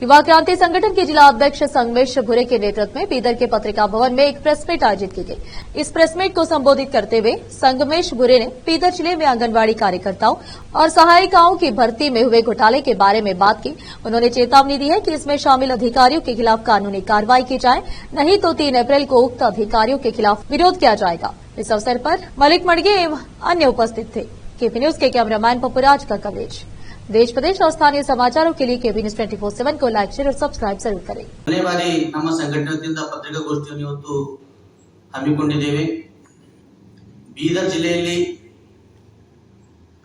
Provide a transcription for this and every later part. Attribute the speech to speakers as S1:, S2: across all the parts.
S1: युवा क्रांति संगठन के जिला अध्यक्ष संगमेश भुरे के नेतृत्व में बीदर के पत्रिका भवन में एक प्रेस मीट आयोजित की गई। इस प्रेस मीट को संबोधित करते हुए संगमेश भुरे ने बीदर जिले में आंगनबाड़ी कार्यकर्ताओं और सहायिकाओं की भर्ती में हुए घोटाले के बारे में बात की। उन्होंने चेतावनी दी है कि इसमें शामिल अधिकारियों के खिलाफ कानूनी कार्रवाई की जाए, नहीं तो 3 अप्रैल को उक्त अधिकारियों के खिलाफ विरोध किया जाएगा। इस अवसर पर मलिक मडगे एवं अन्य उपस्थित थे। केपी न्यूज के कैमरामैन पपुराज का कवरेज। देश प्रदेश और स्थानीय समाचारों के लिए केबी न्यूज 24/7 को लाइक, शेयर और सब्सक्राइब जरूर करें।
S2: ಮನೆ ಬಾರಿ ನಮ್ಮ ಸಂಘಟನೆಯಿಂದ ಪತ್ರಿಕಾಗೋಷ್ಠಿಯನ್ನು ಇವತ್ತು ಹಮ್ಮಿಕೊಂಡಿದ್ದೇವೆ। ಬೀದರ್ ಜಿಲ್ಲೆಯಲ್ಲಿ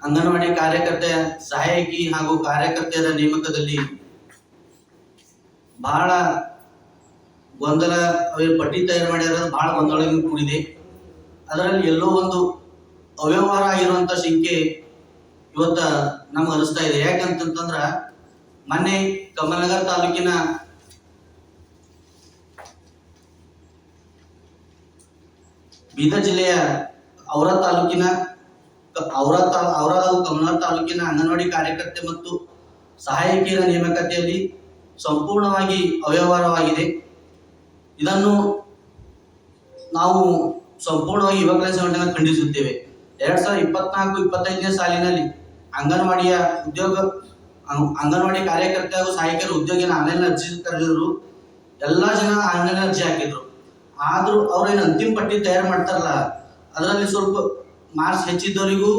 S2: ಅಂಗನವಾಡಿ ಕಾರ್ಯಕರ್ತೆ, ಸಹಾಯಕಿ ಹಾಗೂ ಕಾರ್ಯಕರ್ತೆಯರ ನೇಮಕದಲ್ಲಿ ಬಹಳ ಗೊಂದಲ, ಪಟ್ಟಿ ತಯಾರು ಮಾಡಿರೋದು ಬಹಳ ಗೊಂದಲದಿಂದ ಕೂಡಿದೆ। ಅದರಲ್ಲಿ ಎಲ್ಲೋ ಒಂದು ಅವ್ಯವಹಾರ ಆಗಿರುವಂತ ಶಂಕೆ ಇವತ್ತ ನಮ್ಗೆ ಅನಿಸ್ತಾ ಇದೆ। ಯಾಕಂತಂದ್ರ ಮೊನ್ನೆ ಕಮಲನಗರ ತಾಲೂಕಿನ ಬೀದರ್ ಜಿಲ್ಲೆಯ ಔರಾ ತಾಲೂಕಿನ ಕಮಲನಗರ ತಾಲೂಕಿನ ಅಂಗನವಾಡಿ ಕಾರ್ಯಕರ್ತೆ ಮತ್ತು ಸಹಾಯಕಿಯರ ನೇಮಕಾತಿಯಲ್ಲಿ ಸಂಪೂರ್ಣವಾಗಿ ಅವ್ಯವಹಾರವಾಗಿದೆ। ಇದನ್ನು ನಾವು ಸಂಪೂರ್ಣವಾಗಿ ಯುವ ಕ್ರಾಂತಿ ಸಂಘಟನೆ ಖಂಡಿಸುತ್ತೇವೆ। 2024-25ನೇ ಸಾಲಿನಲ್ಲಿ ಅಂಗನವಾಡಿ ಕಾರ್ಯಕರ್ತೆ ಹಾಗೂ ಸಹಾಯಕರ ಉದ್ಯೋಗಿನ ಆನ್ಲೈನ್ ಅರ್ಜಿ ಕರೆದಿದ್ರು, ಎಲ್ಲಾ ಜನ ಆನ್ಲೈನ್ ಅರ್ಜಿ ಹಾಕಿದ್ರು। ಆದ್ರೂ ಅವ್ರೇನು ಅಂತಿಮ ಪಟ್ಟಿ ತಯಾರು ಮಾಡ್ತಾರಲ್ಲ, ಅದರಲ್ಲಿ ಸ್ವಲ್ಪ ಮಾರ್ಕ್ಸ್ ಹೆಚ್ಚಿದ್ದವರಿಗೂ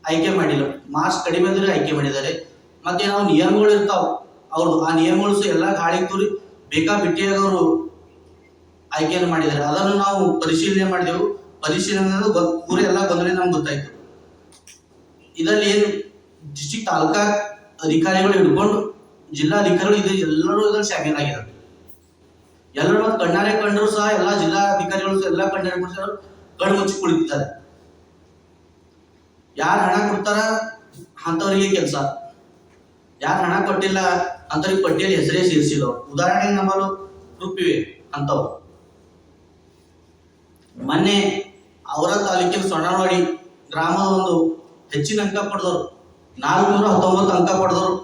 S2: ಆಯ್ಕೆ ಮಾಡಿಲ್ಲ, ಮಾರ್ಕ್ಸ್ ಕಡಿಮೆ ಇದ್ದವರಿಗೆ ಆಯ್ಕೆ ಮಾಡಿದ್ದಾರೆ। ಮತ್ತೆ ನಾವು ನಿಯಮಗಳು ಇರ್ತಾವ, ಅವ್ರು ಆ ನಿಯಮಗಳು ಎಲ್ಲ ಗಾಳಿ ತೂರಿ ಬೇಕಾಬಿಟ್ಟಿಯಾಗ ಅವರು ಆಯ್ಕೆಯನ್ನು ಮಾಡಿದ್ದಾರೆ। ಅದನ್ನು ನಾವು ಪರಿಶೀಲನೆ ಮಾಡಿದೆವು। ಪರಿಶೀಲನೆ ಪೂರ ಎಲ್ಲ ಗೊಂದಲ ನಮ್ಗೆ ಗೊತ್ತಾಯ್ತು। ಇದರಲ್ಲಿ ಏನು ಡಿಸ್ಟ್ರಿಕ್ಟ್ ತಾಲೂಕಾ ಅಧಿಕಾರಿಗಳು ಹಿಡ್ಕೊಂಡು ಜಿಲ್ಲಾಧಿಕಾರಿಗಳು ಎಲ್ಲರೂ ಇದ್ರಲ್ಲಿ ಶಾಮೀಲಾಗಿದ್ದಾರೆ। ಎಲ್ಲರೂ ಮತ್ತು ಕಣ್ಣಾರೆ ಕಂಡರು ಸಹ ಎಲ್ಲ ಜಿಲ್ಲಾ ಅಧಿಕಾರಿಗಳು ಎಲ್ಲ ಕಣ್ಣಾರೆ ಕಣ್ಣು ಮುಚ್ಚಿ ಕುಳಿತಿದ್ದಾರೆ। ಯಾರು ಹಣ ಕೊಡ್ತಾರ ಅಂತವರಿಗೆ ಕೆಲಸ, ಯಾರು ಹಣ ಕೊಟ್ಟಿಲ್ಲ ಅಂತವ್ರಿಗೆ ಪಟ್ಟಿಯಲ್ಲಿ ಹೆಸರೇ ಸೇರಿಸಿಲ್ಲ। ಉದಾಹರಣೆಗೆ ನಮ್ಮಲ್ಲಿ ಗ್ರೂಪ್ ಇವೆ ಅಂತವ್ರು। ಮೊನ್ನೆ ಔರಾ ತಾಲೂಕಿನ ಸೊಣ್ಣವಾಡಿ ಗ್ರಾಮದ ಒಂದು ಹೆಚ್ಚಿನ ಅಂಕ ಪಡೆದವರು 419 ಅಂಕ ಪಡೆದವರು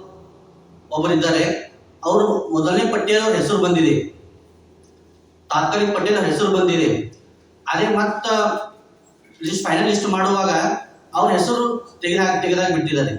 S2: ಒಬ್ಬರಿದ್ದಾರೆ। ಅವರು ಮೊದಲನೇ ಪಟ್ಟಿಯಲ್ಲಿ ಹೆಸರು ಬಂದಿದೆ, ತಾತ್ಕಾಲಿಕ ಪಟ್ಟಿಯಲ್ಲಿ ಹೆಸರು ಬಂದಿದೆ। ಅದೇ ಮತ್ತ ಫೈನಲ್ ಲಿಸ್ಟ್ ಮಾಡುವಾಗ ಅವ್ರ ಹೆಸರು ತೆಗೆದಾಗ ಬಿಟ್ಟಿದ್ದಾರೆ।